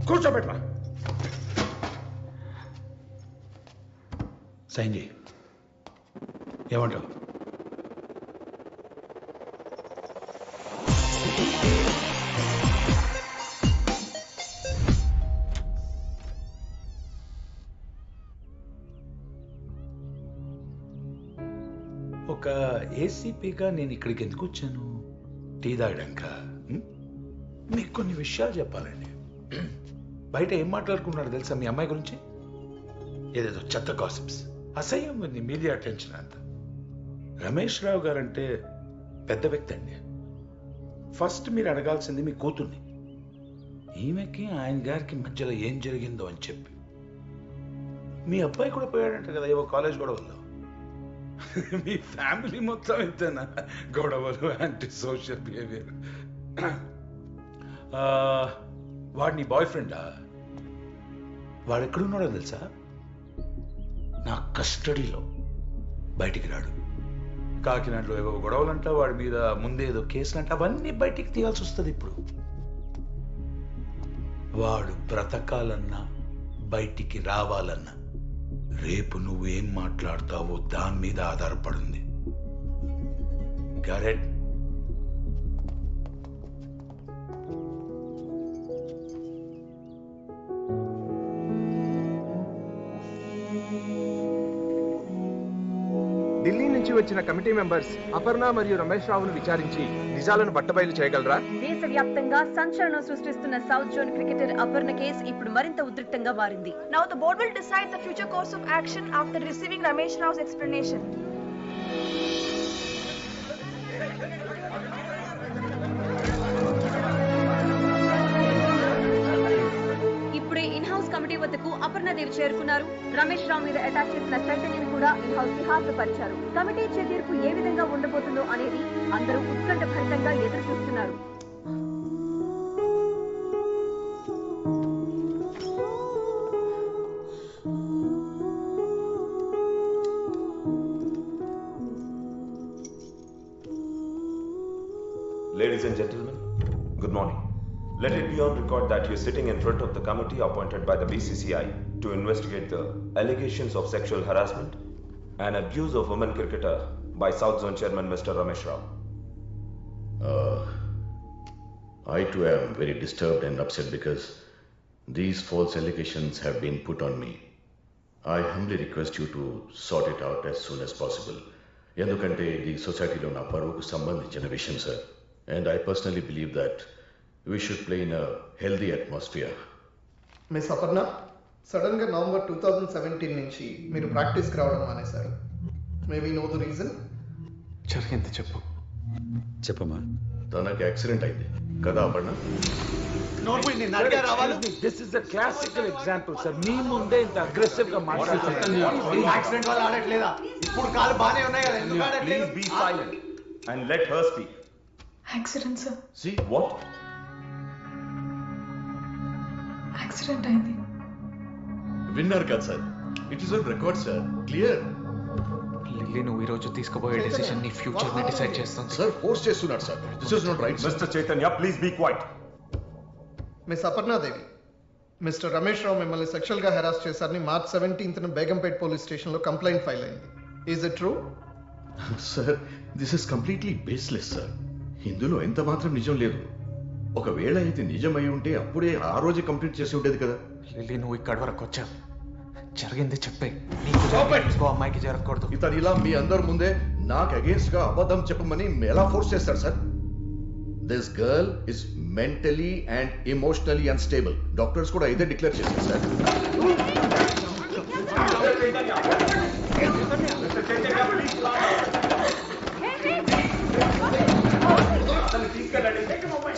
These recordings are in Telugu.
కూర్చోబెట్టరా. సైన్ చేయి. ఏమంటావు? ఒక ఏసీపీగా నేను ఇక్కడికి ఎందుకు వచ్చాను? టీ తాగడాక. మీకు కొన్ని విషయాలు చెప్పాలండి. బయట ఏం మాట్లాడుకున్నాడు తెలుసా మీ అమ్మాయి గురించి? ఏదేదో చెత్త గాసిప్స్, అసహ్యం ఉంది మీడియా అటెన్షన్ అంతా. రమేష్ రావు గారంటే పెద్ద వ్యక్తి అండి. ఫస్ట్ మీరు అడగాల్సింది మీ కూతుర్ని. ఈమెకి ఆయన గారికి మధ్యలో ఏం జరిగిందో అని చెప్పి. మీ అబ్బాయి కూడా పోయాడంట కదా ఏవో కాలేజ్ గొడవల్లో. మీ ఫ్యామిలీ మొత్తం అయితేనా గొడవలు, యాంటీ సోషల్ బిహేవియర్. వాడు నీ బాయ్ ఫ్రెండా? వాడు ఎక్కడున్నాడో తెలుసా? నా కస్టడీలో. బయటికి రాడు. కాకినాడలో ఏవో గొడవలంట, వాడి మీద ముందేదో కేసులంట, అవన్నీ బయటికి తీయాల్సి వస్తుంది ఇప్పుడు. వాడు బ్రతకాలన్నా బయటికి రావాలన్నా రేపు నువ్వేం మాట్లాడతావో దాని మీద ఆధారపడింది. కరెక్ట్? ఢిల్లీ నుంచి వచ్చిన కమిటీ మెంబర్స్ అపర్ణ మరియు రమేష్ రావును విచారించి నిజాలను బట్టబయలు చేయగలరా? దేశవ్యాప్తంగా సంచలనం సృష్టిస్తున్న south zone cricketer Aparna case ఇప్పుడు మరింత ఉద్రిక్తంగా మారింది. Now the board will decide the future course of action after receiving Ramesh Rao's explanation. ఇప్పుడే ఇన్ హౌస్ కమిటీ వద్దకు అపర్ణదేవి చేరుకున్నారు. రమేష్ రావు మీద అటాక్ చేసిన చట్టనిని కూడా ఇన్ హౌస్ కి హాజరుపరిచారు. కమిటీ ఇచ్చే తీర్పు ఏ విధంగా ఉండబోతుందో అనేది అందరూ ఉత్కంఠ భరితంగా ఎదురు చూస్తున్నారు. Ladies and gentlemen, good morning. Let it be on record that you're sitting in front of the committee appointed by the BCCI to investigate the allegations of sexual harassment and abuse of women cricketer by South Zone Chairman Mr. Ramesh Rao. I too am very disturbed and upset because these false allegations have been put on me. I humbly request you to sort it out as soon as possible. ఎందుకంటే ఇది సొసైటీలో నా పరువుకు సంబంధించిన విషయం sir. And I personally believe that we should play in a healthy atmosphere. Miss Aparna, sudden గా నవంబర్ 2017 నుంచి మీరు ప్రాక్టీస్కి రావడం మానేశారు. May we know the reason? జరిగింది చెప్పు. చెప్పమ్మా. తనకి యాక్సిడెంట్ అయింది కదా Aparna? This is the classical example sir. మీ ముందే ఇంత అగ్రెసివ్ గా మాట్లాడుతున్నారు. యాక్సిడెంట్ వల్ల ఆడట్లేదా? ఇప్పుడు కాలు బానే ఉన్నాయి కదా, ఎందుకు ఆడట్లేదు? Please be silent and let her speak. Accident, sir. See what? Accident అయింది. విన్నారు కదా sir, it is on record sir, clear. Lilly నువ్వు ఈ రోజు తీసుకోబోయే డెసిషన్ నీ ఫ్యూచర్ ని డిసైడ్ చేస్తుంది. సార్ ఫోర్స్ చేస్తున్నారు sir. This is not right. Mr. Chaitanya, please be quiet. Miss Aparnadevi, mister Ramesh Rao మిమ్మల్ని సెక్షువల్ గా హెరాస్ చేశారని మార్చ్ 17న బేగంపేట్ పోలీస్ స్టేషన్ లో కంప్లైంట్ ఫైల్ అయింది. Is it true? Sir this is completely baseless sir. ఇందులో ఎంత మాత్రం నిజం లేదు. ఒకవేళ ఇది నిజమై ఉంటే అప్పుడే ఆ రోజు కంప్లీట్ చేసి ఉండేది కదా. లిల్లీ నువ్వు ఇక్కడి వరకు వచ్చావు, జరిగింది చెప్పే. నీకు అమ్మాయికి జరగకూడదు. ఇతను ఇలా మీ అందరి ముందే నాకు అగేన్స్ట్ గా అబద్ధం చెప్పమని ఎలా ఫోర్స్ చేస్తాడు sir? This girl is mentally and emotionally unstable. Doctors కూడా ఇదే డిక్లేర్ చేశారు sir.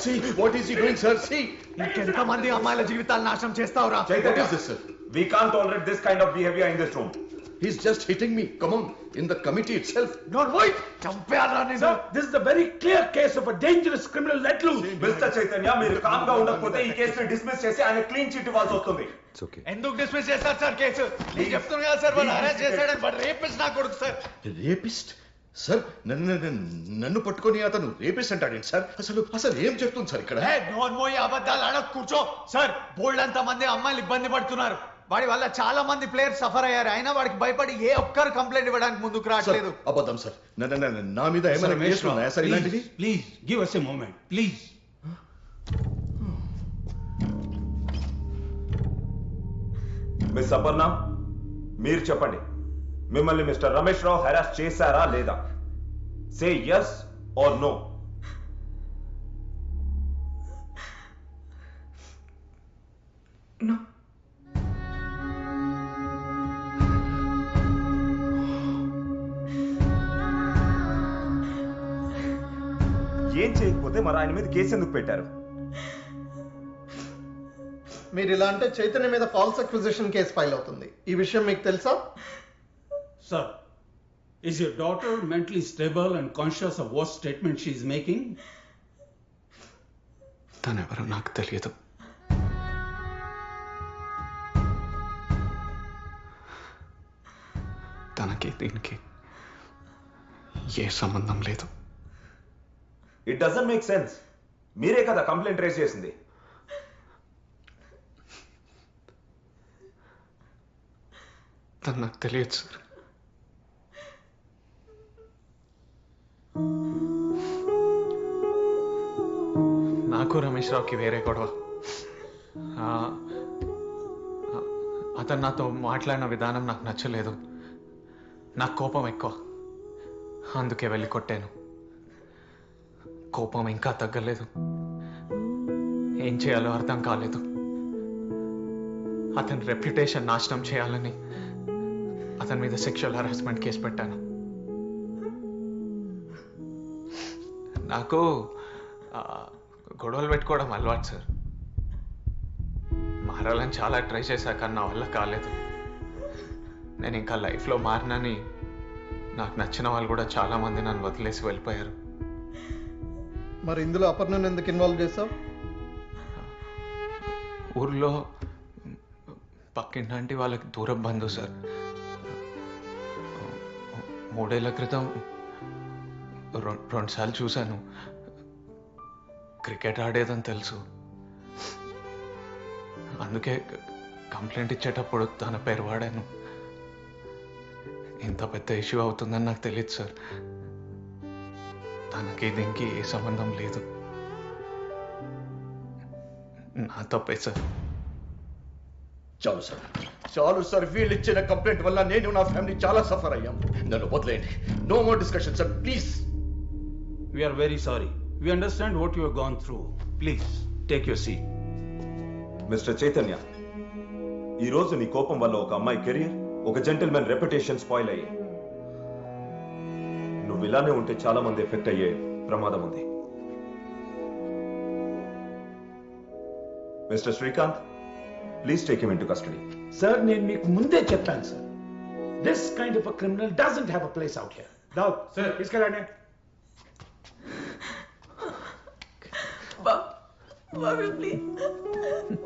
See what is he doing, sir? See. ఇంకెంత మంది అమ్మాయిల జీవితాలను నాశనం చేస్తావురా? What is this, sir? We can't tolerate this kind of behavior in this room. He's just hitting me. Come on, in the committee itself. Don't wait. చంపేయాలా నేను? Sir, this is a very clear case of a dangerous criminal let loose. Mr. Chaitanya, మీరు కామ్ గా ఉండకపోతే ఈ కేసుని డిస్మిస్ చేసి ఆయన క్లీన్ చిట్ ఇవ్వాల్సి వస్తుంది. It's okay. ఎందుకు డిస్మిస్ చేస్తారు సార్ కేసు? నేను చెప్తున్నా కదా సార్, వాళ్ళు అరెస్ట్ చేశాడని, బట్ రేపిస్ట్ నా కొడుకు సార్. Rapist? సార్ నన్ను పట్టుకొని అతను రేపేసి అంటాడేంటి సార్? అసలు ఏం చెప్తుంది సార్ ఇక్కడ? నోర్మోయి అబద్ధాలు ఆడ కూర్చో సార్. బోల్డ్ అంత మంది అమ్మాయిలు ఇబ్బంది పడుతున్నారు. వాడి వల్ల చాలా మంది ప్లేయర్స్ సఫర్ అయ్యారు. అయినా వాడికి భయపడి ఏ ఒక్కరు కంప్లైంట్ ఇవ్వడానికి ముందుకు రావట్లేదు. అబద్ధం సార్. నా మీద ఏమైనా కేసులు ఉన్నాయా సార్ ఇలాంటివి? Please give us a moment please. Miss Aparna, మీరు చెప్పండి, మిమ్మల్ని మిస్టర్ రమేష్ రావు హెరాస్ చేశారా లేదా? సే yes or no. No. ఏం చేయకపోతే మరి ఆయన మీద కేసు ఎందుకు పెట్టారు? మీరు ఇలా అంటే చైతన్య మీద ఫాల్స్ అక్విజిషన్ కేసు ఫైల్ అవుతుంది. ఈ విషయం మీకు తెలుసా? Sir, is your daughter mentally stable and conscious of what statement she is making? తనెవరో నాకు తెలియదు. తనకి దీనికి ఏ సంబంధం లేదు. It doesn't make sense. మీరే కదా కంప్లైంట్ రేస్ చేసింది. తను నాకు తెలియదు సార్. నాకు రమేష్ రావుకి వేరే గొడవ. అతను నాతో మాట్లాడిన విధానం నాకు నచ్చలేదు. నాకు కోపం ఎక్కువ, అందుకే వెళ్ళి కొట్టాను. కోపం ఇంకా తగ్గలేదు. ఏం చేయాలో అర్థం కాలేదు. అతని రెప్యుటేషన్ నాశనం చేయాలని అతని మీద సెక్షువల్ హరాస్మెంట్ కేసు పెట్టాను. నాకు గొడవలు పెట్టుకోవడం అలవాటు సార్. మారాలని చాలా ట్రై చేశాక నా వల్ల కాలేదు. నేను ఇంకా లైఫ్లో మారినని నాకు నచ్చిన వాళ్ళు కూడా చాలామంది నన్ను వదిలేసి వెళ్ళిపోయారు. మరి ఇందులో అపర్ణను ఎందుకు ఇన్వాల్వ్ చేసావు? ఊర్లో పక్కింటి వాళ్ళకి దూరం బంధువు సార్. 3 ఏళ్ల క్రితం 2 సార్లు చూశాను. క్రికెట్ ఆడేదని తెలుసు. అందుకే కంప్లైంట్ ఇచ్చేటప్పుడు తన పేరు వాడాను. ఇంత పెద్ద ఇష్యూ అవుతుందని నాకు తెలియదు సార్. తనకి దీనికి ఏ సంబంధం లేదు. నా తప్పే సార్. చాలు సార్. వీళ్ళు ఇచ్చిన కంప్లైంట్ వల్ల నేను నా ఫ్యామిలీ చాలా సఫర్ అయ్యాం. నన్ను వదిలేయండి. No more discussion sir, please. We are very sorry. We understand what you have gone through. Please take your seat. Mister Chaitanya, ఈ రోజు నీ కోపం వల్ల ఒక అమ్మాయి కెరీర్, ఒక జెంటిల్మెన్ రెప్యుటేషన్ స్పాయిల్ అయ్యాయి. నువ్వు ఇలానే ఉంటే చాలా మంది ఎఫెక్ట్ అయ్యే ప్రమాదం ఉంది. Mister Srikanth, please take him into custody. Sir, నేను మీకు ముందే చెప్పాను sir, this kind of a criminal doesn't have a place out here. దావ్ sir, తీసుకెళ్ళండి. బాబీ ప్లీజ్.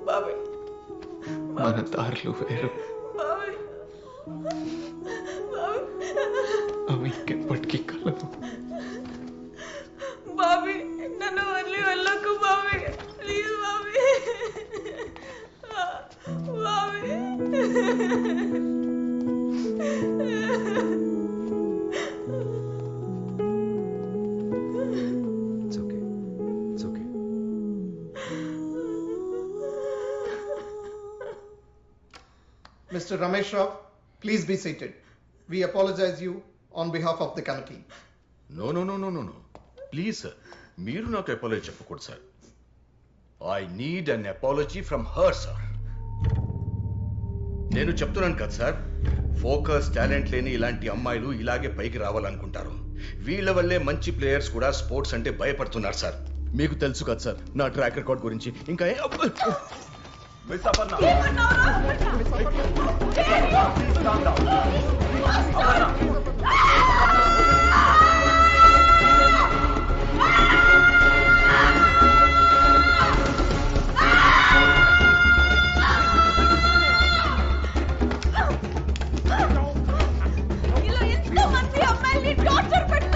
బాబీ, మన దారులు వేరు. అవి ఇంకెప్పటికీ కలవు. బాబీ, నన్ను వదిలి వెళ్ళకు Bobby, please Bobby. Bobby, Mr. Ramesh Rao, please be seated. We apologize you on behalf of the committee. No. Please sir, మీరు నాకు అపాలజీ చెప్పకూడదు sir. I need an apology from her sir. నేను చెప్తున్నాను కదా సార్, ఫోకస్ టాలెంట్ లేని ఇలాంటి అమ్మాయిలు ఇలాగే పైకి రావాలనుకుంటారు. వీళ్ళ వల్లే మంచి ప్లేయర్స్ కూడా స్పోర్ట్స్ అంటే భయపడుతున్నారు సార్. మీకు తెలుసు కదా సార్ నా ట్రాక్ రికార్డ్ గురించి. ఇంకా మిస్ అపర్ణ, ఇలా ఎంతో మంది అమ్మాయిల్ని టార్చర్ పెట్టి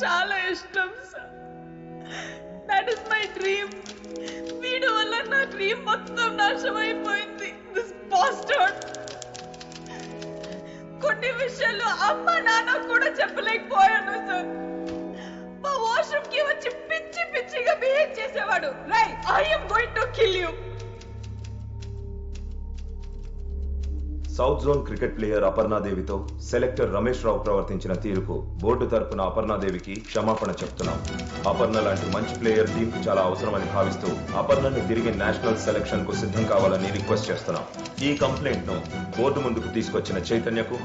చాలా ఇష్టం sir. That is my dream. వీడి వల్ల నా డ్రీమ్ మొత్తం నాశనం అయిపోయింది. This bastard. కొన్ని విషయాలు అమ్మ నాన్న కూడా చెప్పలేకపోయాను సార్. మా వాష్రూమ్ కి వచ్చి పిచ్చి పిచ్చిగా బిహేవ్ చేసేవాడు. Right, I am going to kill you. South zone cricket player అపర్ణాదేవితో సెలెక్టర్ రమేష్ రావు ప్రవర్తించిన తీరుకు బోర్డు తరపున అపర్ణాదేవికి క్షమాపణ చెప్తున్నాం. అపర్ణ లాంటి మంచి ప్లేయర్ టీంకు చాలా అవసరమని భావిస్తూ అపర్ణను తిరిగి నేషనల్ సెలక్షన్ కు సిద్ధం కావాలని రిక్వెస్ట్ చేస్తున్నాం. ఈ కంప్లైంట్ ను బోర్డు ముందుకు తీసుకొచ్చిన చైతన్యకు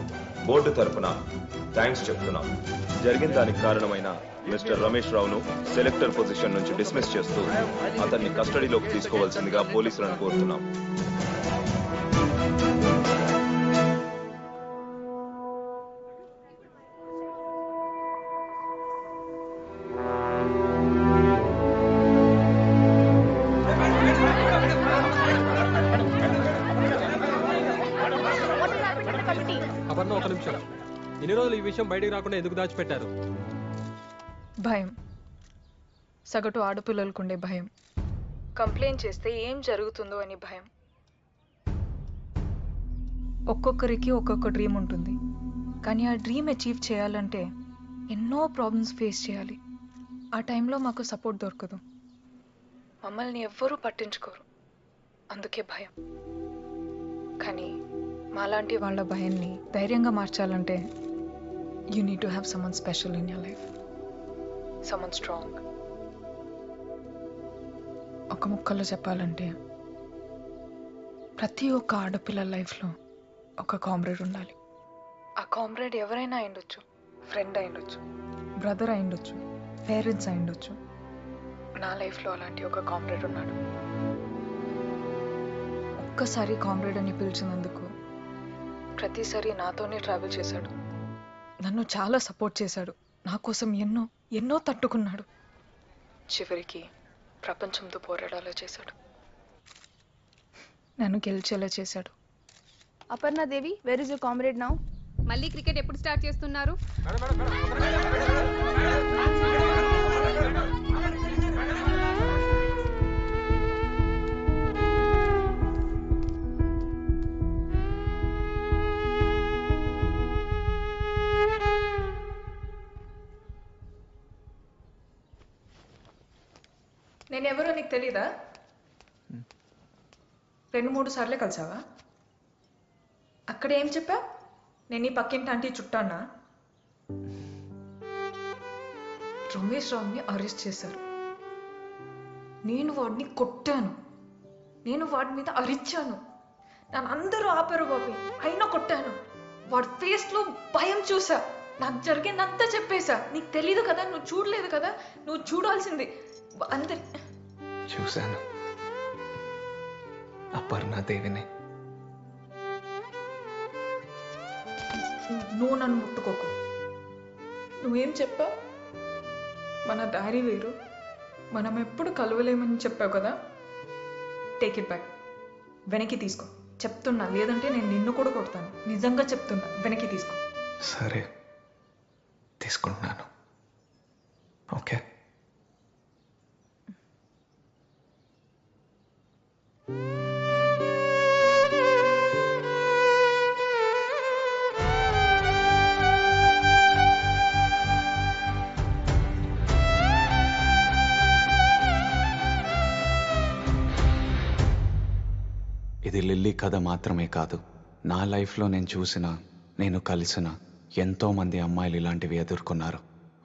బోర్డు తరపున థ్యాంక్స్ చెప్తున్నాం. జరిగిన దానికి కారణమైన మిస్టర్ రమేష్ రావును సెలెక్టర్ పొజిషన్ నుంచి డిస్మిస్ చేస్తూ అతన్ని కస్టడీలోకి తీసుకోవాల్సిందిగా పోలీసులను కోరుతున్నాం. అపర్ణ, ఒక నిమిషం. ఎన్ని రోజులు ఈ విషయం బయటకు రాకుండా ఎందుకు దాచిపెట్టారు? భయం. సగటు ఆడపిల్లలకుండే భయం. కంప్లైంట్ చేస్తే ఏం జరుగుతుందో అని భయం. ఒక్కొక్కరికి ఒక్కొక్క డ్రీమ్ ఉంటుంది, కానీ ఆ డ్రీమ్ అచీవ్ చేయాలంటే ఎన్నో ప్రాబ్లమ్స్ ఫేస్ చేయాలి. ఆ టైంలో మాకు సపోర్ట్ దొరకదు. మమ్మల్ని ఎవ్వరూ పట్టించుకోరు, అందుకే భయం. కానీ మాలాంటి వాళ్ళ భయాన్ని ధైర్యంగా మార్చాలంటే you need to have someone special in your life, someone strong. ఒక ముక్కలో చెప్పాలంటే ప్రతి ఒక్క ఆడపిల్ల లైఫ్లో ఒక కామ్రేడ్ ఉండాలి. ఆ కామ్రేడ్ ఎవరైనా అయిండొచ్చు, ఫ్రెండ్ అయిండొచ్చు, బ్రదర్ అయిండొచ్చు, పేరెంట్స్ అయిండొచ్చు. నా లైఫ్లో అలాంటి ఒక కామ్రేడ్ ఉన్నాడు. ఒక్కసారి కామ్రేడ్ అని పిలిచినందుకు ప్రతిసారి నాతోనే ట్రావెల్ చేశాడు. నన్ను చాలా సపోర్ట్ చేశాడు. నా కోసం ఎన్నో ఎన్నో తట్టుకున్నాడు. చివరికి ప్రపంచంతో పోరాడాలో చేశాడు. నన్ను గెలిచేలా చేశాడు. Aparna Devi, where is your comrade now? మళ్ళీ క్రికెట్ ఎప్పుడు స్టార్ట్ చేస్తున్నారు? నేనెవరో నీకు తెలీదా? 2-3 సార్లే కలిసావా? అక్కడ ఏం చెప్పా? నేను ఈ పక్కింటి ఆంటీ చుట్టానా? రమేష్ రావుని అరెస్ట్ చేశారు. నేను వాడిని కొట్టాను. నేను వాడి మీద అరిచాను. నన్ను అందరూ ఆపారు బాబీ, అయినా కొట్టాను. వాడి ఫేస్లో భయం చూసా. నాకు జరిగిందంతా చెప్పేశా. నీకు తెలీదు కదా, నువ్వు చూడలేదు కదా, నువ్వు చూడాల్సింది. అందరి చూశాను అపర్ణాదేవిని. నువ్వు నన్ను ముట్టుకోకు. నువ్వేం చెప్పావు? మన దారి వేరు, మనం ఎప్పుడు కలవలేమని చెప్పావు కదా. Take it back. వెనక్కి తీసుకో చెప్తున్నా, లేదంటే నేను నిన్ను కూడా కొడతాను. నిజంగా చెప్తున్నా, వెనక్కి తీసుకో. సరే, తీసుకుంటున్నాను. ఓకే. ఇది లిల్లీ కథ మాత్రమే కాదు. నా లైఫ్లో నేను చూసిన, నేను కలిసిన ఎంతోమంది అమ్మాయిలు ఇలాంటివి ఎదుర్కొన్నారు.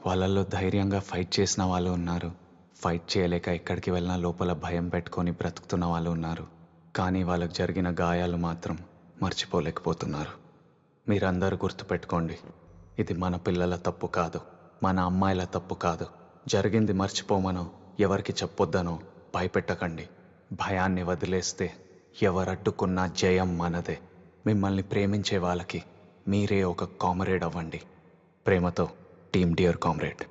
వాళ్ళల్లో ధైర్యంగా ఫైట్ చేసిన వాళ్ళు ఉన్నారు. ఫైట్ చేయలేక ఎక్కడికి వెళ్ళినా లోపల భయం పెట్టుకొని బ్రతుకుతున్న వాళ్ళు ఉన్నారు. కానీ వాళ్ళకు జరిగిన గాయాలు మాత్రం మర్చిపోలేకపోతున్నారు. మీరందరూ గుర్తుపెట్టుకోండి, ఇది మన పిల్లల తప్పు కాదు, మన అమ్మాయిల తప్పు కాదు. జరిగింది మర్చిపోమనో ఎవరికి చెప్పొద్దనో భయపెట్టకండి. భయాన్ని వదిలేస్తే ఎవరడ్డుకున్నా జయం మనదే. మిమ్మల్ని ప్రేమించే వాళ్ళకి మీరే ఒక కామ్రేడ్ అవ్వండి. ప్రేమతో టీమ్ డియర్ కామ్రేడ్.